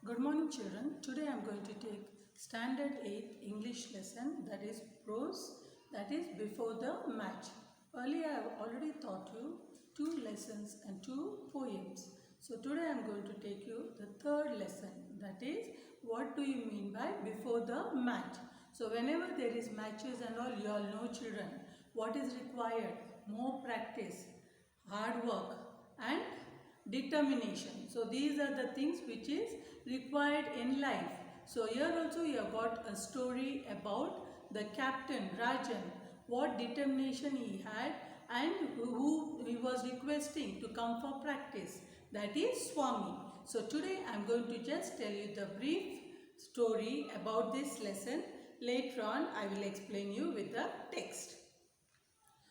Good morning children. Today I am going to take standard 8 English lesson, that is prose, that is before the match. Earlier I have already taught you 2 lessons and 2 poems. So today I am going to take you the third lesson, that is what do you mean by before the match. So whenever there is matches and all, you all know children what is required: more practice, hard work and determination. So these are the things which is required in life. So here also you have got a story about the captain Rajan, what determination he had and who he was requesting to come for practice, that is Swami. So today I am going to just tell you the brief story about this lesson. Later on I will explain you with the text.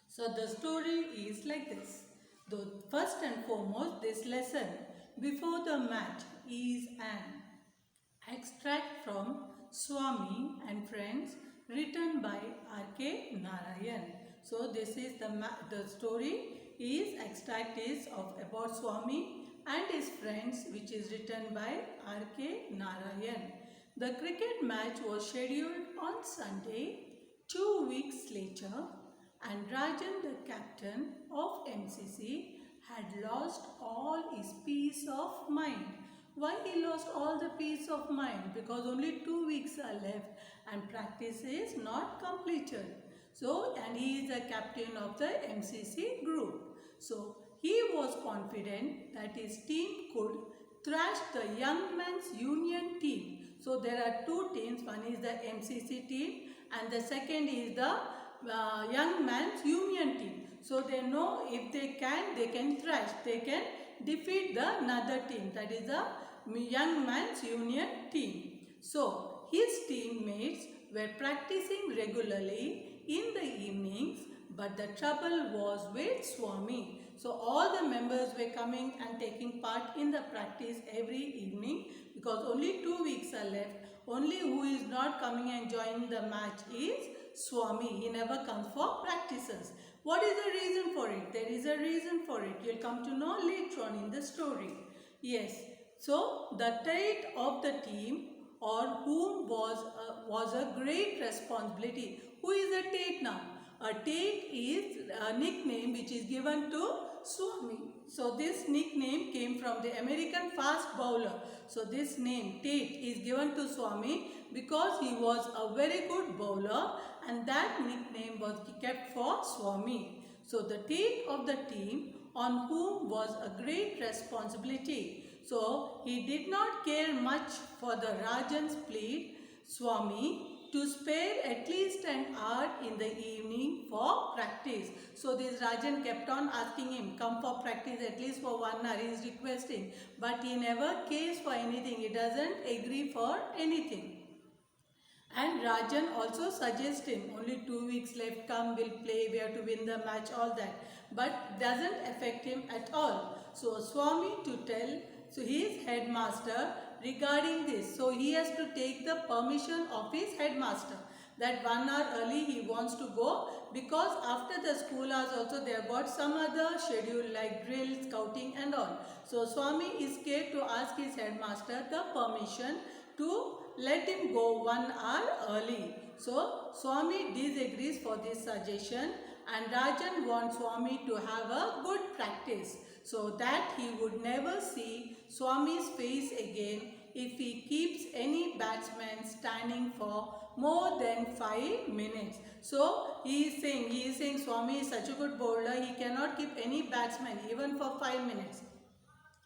So the story is like this. Though first and foremost, this lesson before the match is an extract from Swami and Friends written by R.K. Narayan. So this is the story is extract is of about Swami and his friends, which is written by R.K. Narayan. The cricket match was scheduled on Sunday. 2 weeks later, and Rajan, the captain of MCC, had lost all his peace of mind. Why he lost all the peace of mind? Because only 2 weeks are left and practice is not completed. So, and he is the captain of the MCC group. So, he was confident that his team could thrash the Young Men's Union team. So, there are two teams. One is the MCC team and the second is the Young Men's Union team. So they know if they can thrash, they can defeat the another team, that is the Young Men's Union team. So his teammates were practicing regularly in the evenings, but the trouble was with Swami. So all the members were coming and taking part in the practice every evening because only 2 weeks are left. Only who is not coming and joining the match is Swami. He never comes for practices. What is the reason for it? There is a reason for it. You'll come to know later on in the story. Yes. So the trait of the team or whom was a great responsibility. Who is a Tate now? A Tate is a nickname which is given to Swami. So this nickname came from the American fast bowler. So this name Tate is given to Swami because he was a very good bowler and that nickname was kept for Swami. So the Tate of the team on whom was a great responsibility. So he did not care much for the Rajan's plea, Swami, to spare at least an hour in the evening for practice. So this Rajan kept on asking him, come for practice at least for 1 hour. He is requesting. But he never cares for anything. He doesn't agree for anything. And Rajan also suggests him, only 2 weeks left, come, we'll play, we have to win the match, all that. But doesn't affect him at all. So Swami to tell, so he is headmaster regarding this. So he has to take the permission of his headmaster that 1 hour early he wants to go because after the school hours also they have got some other schedule like drill, scouting and all. So Swami is scared to ask his headmaster the permission to let him go 1 hour early. So Swami disagrees for this suggestion and Rajan wants Swami to have a good practice so that he would never see Swami's face again if he keeps any batsman standing for more than 5 minutes. So he is saying Swami is such a good bowler, he cannot keep any batsman even for 5 minutes.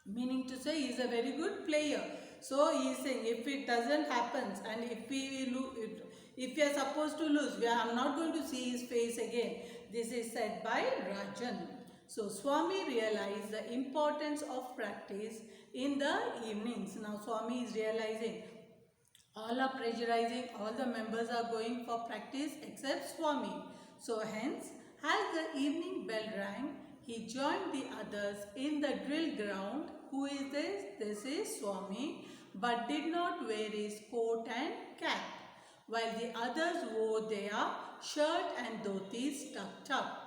Meaning to say he is a very good player. So he is saying if it doesn't happen and if we are supposed to lose, I am not going to see his face again. This is said by Rajan. So Swami realized the importance of practice in the evenings. Now Swami is realizing all are pressurizing, all the members are going for practice except Swami. So hence, as the evening bell rang, he joined the others in the drill ground. Who is this? This is Swami, but did not wear his coat and cap, while the others wore their shirt and dhotis tucked up.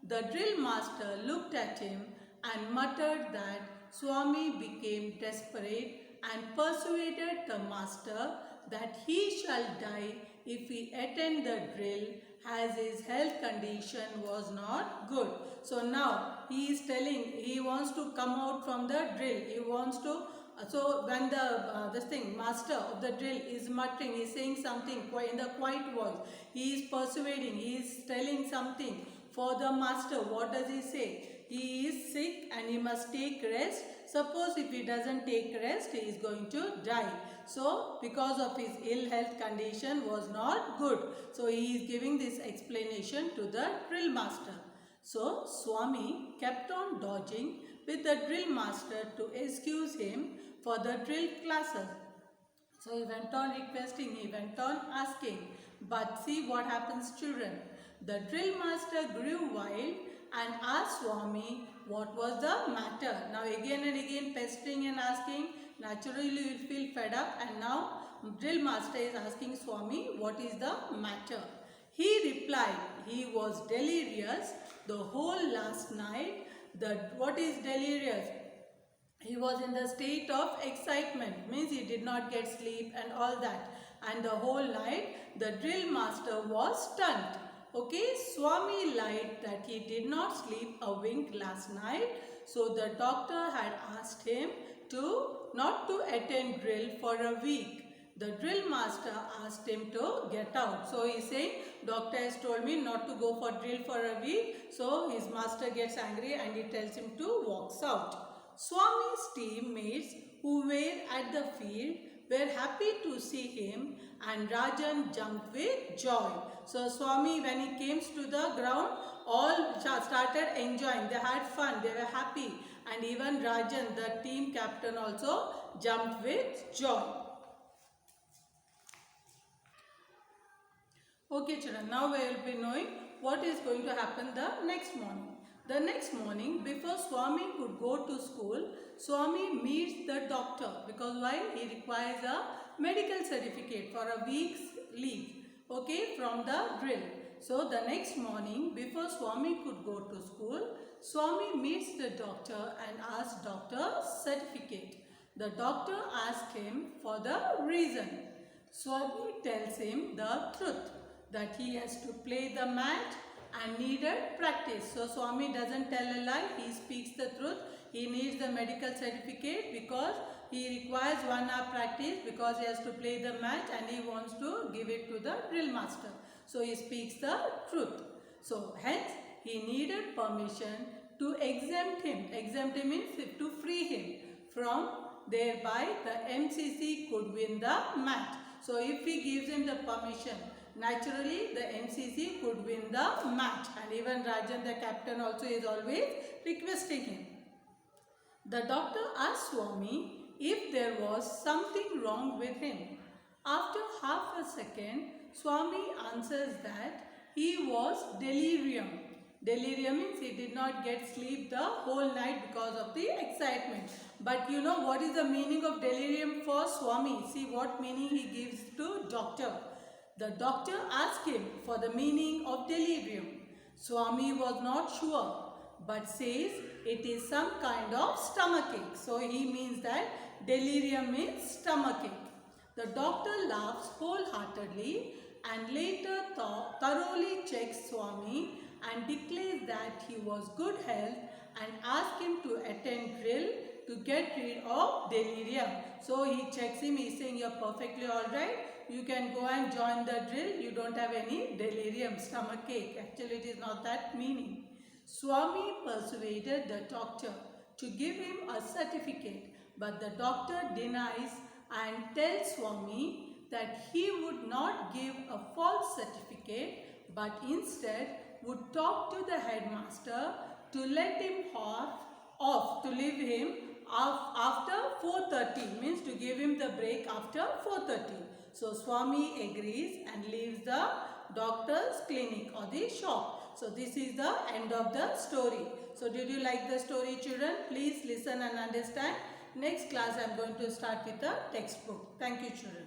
The drill master looked at him and muttered that Swami became desperate and persuaded the master that he shall die if he attend the drill, as his health condition was not good. So now he is telling he wants to come out from the drill. He wants to. So when the master of the drill is muttering, he is saying something in the quiet voice. He is persuading. He is telling something for the master. What does he say? He is sick and he must take rest. Suppose if he doesn't take rest, he is going to die. So because of his ill health condition was not good. So he is giving this explanation to the drill master. So Swami kept on dodging with the drill master to excuse him for the drill classes. So he went on requesting, he went on asking. But see what happens, children. The drill master grew wild and asked Swami what was the matter. Now again and again pestering and asking. Naturally you will feel fed up, and now drill master is asking Swami what is the matter. He replied he was delirious the whole last night. What is delirious? He was in the state of excitement, means he did not get sleep and all that. And the whole night the drill master was stunned. Okay, Swami lied that he did not sleep a wink last night. So the doctor had asked him not to attend drill for a week. The drill master asked him to get out. So he is saying, doctor has told me not to go for drill for a week. So his master gets angry and he tells him to walk out. Swami's teammates who were at the field were happy to see him, and Rajan jumped with joy. So Swami, when he came to the ground, all started enjoying. They had fun, they were happy, and even Rajan, the team captain, also jumped with joy. Okay children, now we will be knowing what is going to happen the next morning. The next morning, before Swami could go to school, Swami meets the doctor, because why? He requires a medical certificate for a week's leave, okay, from the drill. So the next morning, before Swami could go to school, Swami meets the doctor and asks doctor certificate. The doctor asks him for the reason. Swami tells him the truth, that he has to play the match and needed practice. So Swami doesn't tell a lie, he speaks the truth. He needs the medical certificate because he requires 1 hour practice, because he has to play the match and he wants to give it to the drill master. So he speaks the truth. So hence he needed permission to exempt him. Exempt him means to free him from, thereby the MCC could win the match. So if he gives him the permission, naturally the MCC could win the match, and even Rajan the captain also is always requesting him. The doctor asked Swami if there was something wrong with him. After half a second, Swami answers that he was delirium. Delirium means he did not get sleep the whole night because of the excitement. But you know what is the meaning of delirium for Swami? See what meaning he gives to doctor. The doctor asked him for the meaning of delirium. Swami was not sure, but says it is some kind of stomachache. So he means that delirium means stomachache. The doctor laughs wholeheartedly and later thoroughly checks Swami and declares that he was good health and asks him to attend drill to get rid of delirium. So he checks him, he is saying you are perfectly alright. You can go and join the drill. You don't have any delirium, stomachache. Actually, it is not that meaning. Swami persuaded the doctor to give him a certificate, but the doctor denies and tells Swami that he would not give a false certificate, but instead would talk to the headmaster to let him off, to leave him after 4:30, means to give him the break after 4:30. So Swami agrees and leaves the doctor's clinic or the shop. So this is the end of the story. So did you like the story, children? Please listen and understand. Next class I am going to start with the textbook. Thank you, children.